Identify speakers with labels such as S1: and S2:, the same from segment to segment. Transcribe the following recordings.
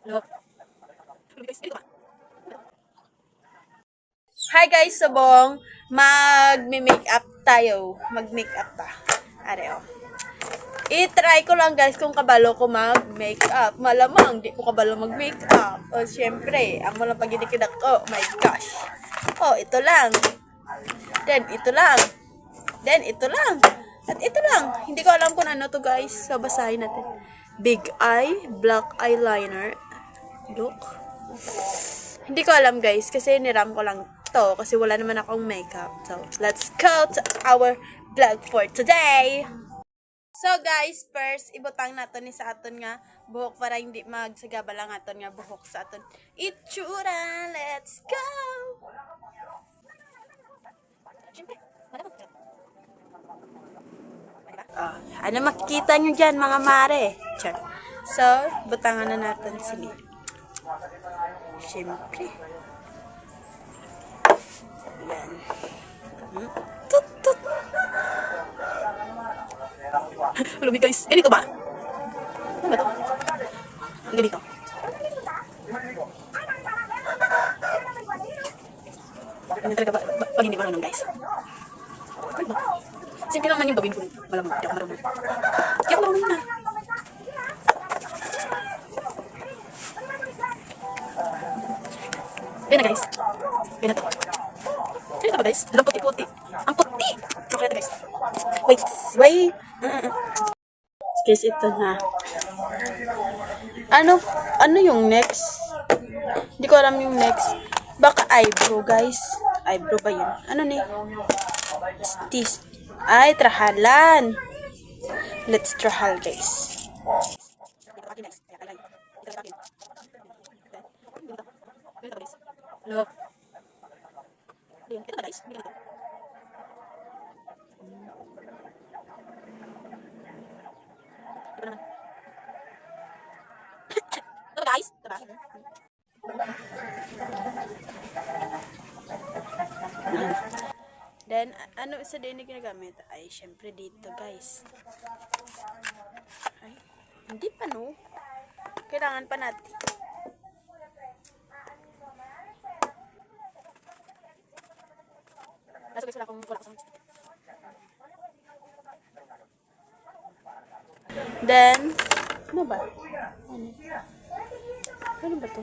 S1: Hi guys, subong mag-makeup tayo. Mag-makeup pa. Are oh. I-try ko lang guys kung kabalo ko mag-makeup. Malamang di ko kabalo mag-makeup. O syempre, ang walang pagdidikidak ko. Oh my gosh. Oh, ito lang. Then ito lang. Then ito lang. At ito lang. Hindi ko alam kung ano to guys. So basahin natin. Big eye, black eyeliner. Look. Hindi ko alam guys kasi niram ko lang to kasi wala naman akong makeup. So, let's go to our vlog for today. So guys, first ibutang naton ni sa aton nga buhok para hindi magsagaba lang aton nga buhok sa aton itsura. Let's go. Oh, ano makikita nyo dyan mga mare? Char. So, butangan na natin sila. Siyempre. Yan. Tut, tut. Lumig guys. Ganito ba? Ano ba to? Ganito. Ano talaga ba? Pag hindi marunong guys. Ano ba? Simple lang man yung gawin ko. Malamang. Di ako marunong. Di ako marunong na. Kaya na guys. Kaya na to. Kaya na ba guys? Dalang puti-puti. Ang puti! Okay na guys. Wait. Wait. Guys, ito na. Ano yung next? Hindi ko alam yung next. Baka eyebrow, guys. Eyebrow ba yun? Ano ni? Stis. Ay, trahalan. Let's trahal, guys. Look. Ito na, guys. Ito guys. Diba? Then, ano isa din na ginagamit? Ay, syempre dito, guys. Ay, hindi pa, no? Kailangan pa natin. Nasa guys, wala akong Then, ano ba? Ano ba to?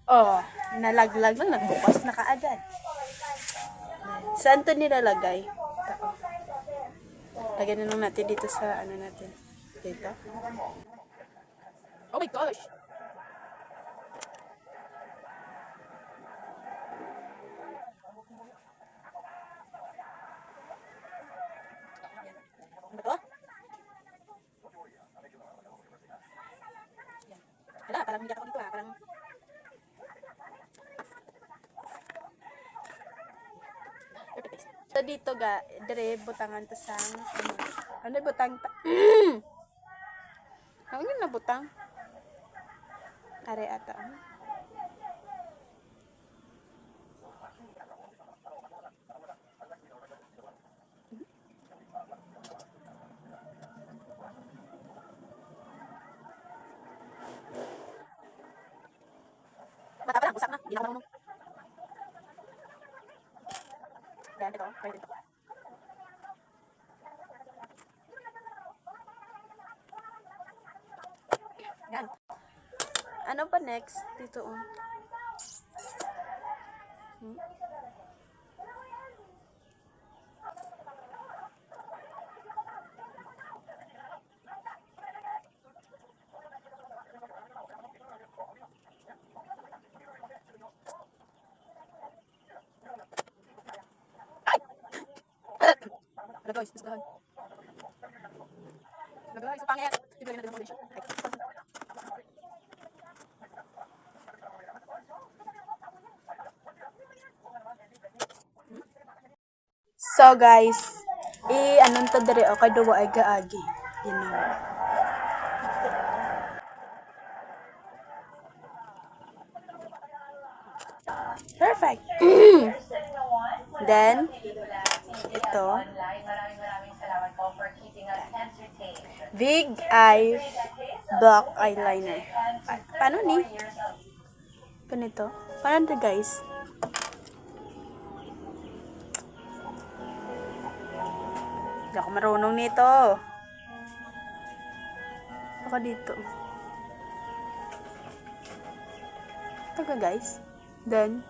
S1: Oh, nalaglag lang, nagbukas na kaagad. Saan to nilalagay? Lagyan na lang natin dito sa ano natin. Dito. Oh my gosh! Ano ba to? Wala, parang hindi ako dito ah. Parang so dito ga, dire butangan to sa ano butang ta Ano yun na butang? Are ata. Mata pa lang, usak na. Hindi na ako marunong. Yan, ito. Pwede ito. Yan. Ano pa next? Dito, oh. Hello guys, isdahan. Hello guys, pangit. Dito na foundation. So guys, anong to dire o kay duwa ay gaagi. You know. Perfect. Then, ito. Big Eye Black Eyeliner. Paano ni? Ganito. Paano to guys? Hindi ako marunong nito. Ako dito. Ito ka guys. Then,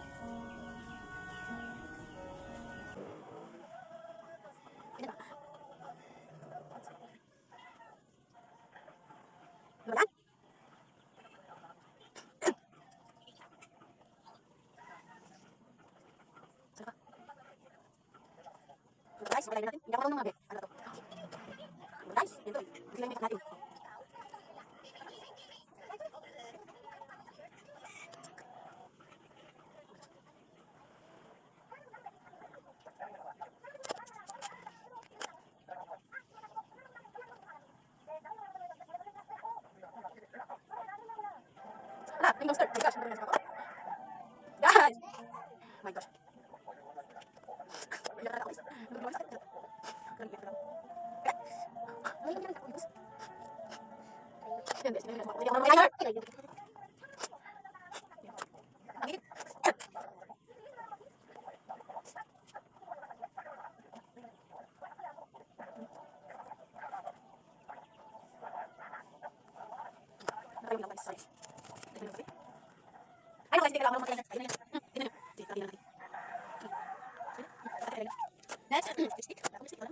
S1: guys, magalay natin. Hindi ako marunong mabi. Ano to? Guys, ito. Hindi lang natin. Rainbow skirt. My gosh. Guys. My gosh. Ano guys, hindi ka lang mag-eyeliner. Ayun na yan. Tingnan nyo. Sige, tabi na natin. Next, lipstick. Lipstick, wala.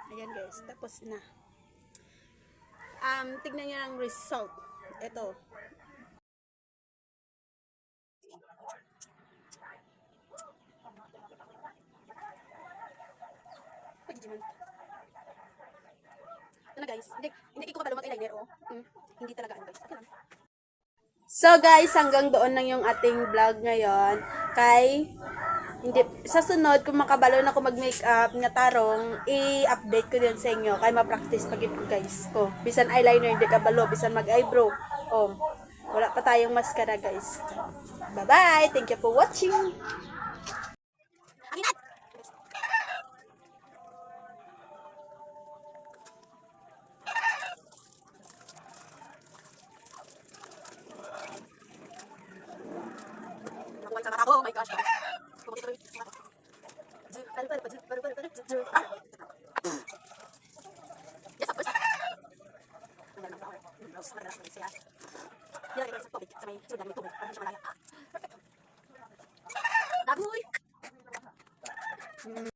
S1: Ayan guys, tapos na. Tignan nyo ang result. Ito. Ito na guys, hindi ko kabalo mag-eyeliner, oh. Hindi talaga ano guys. Okay lang. So guys, hanggang doon lang yung ating vlog ngayon. Hindi, sa sunod, kung makabalo na ako mag-makeup nga tarong, i-update ko din sa inyo. Kaya ma-practice pagit ko guys. Oh, bisan eyeliner, hindi kabalo. Bisan mag-eyebrow. Oh, wala pa tayong mascara guys. Bye-bye! Thank you for watching! Oh my gosh, guys. Yes, of course. Perfect.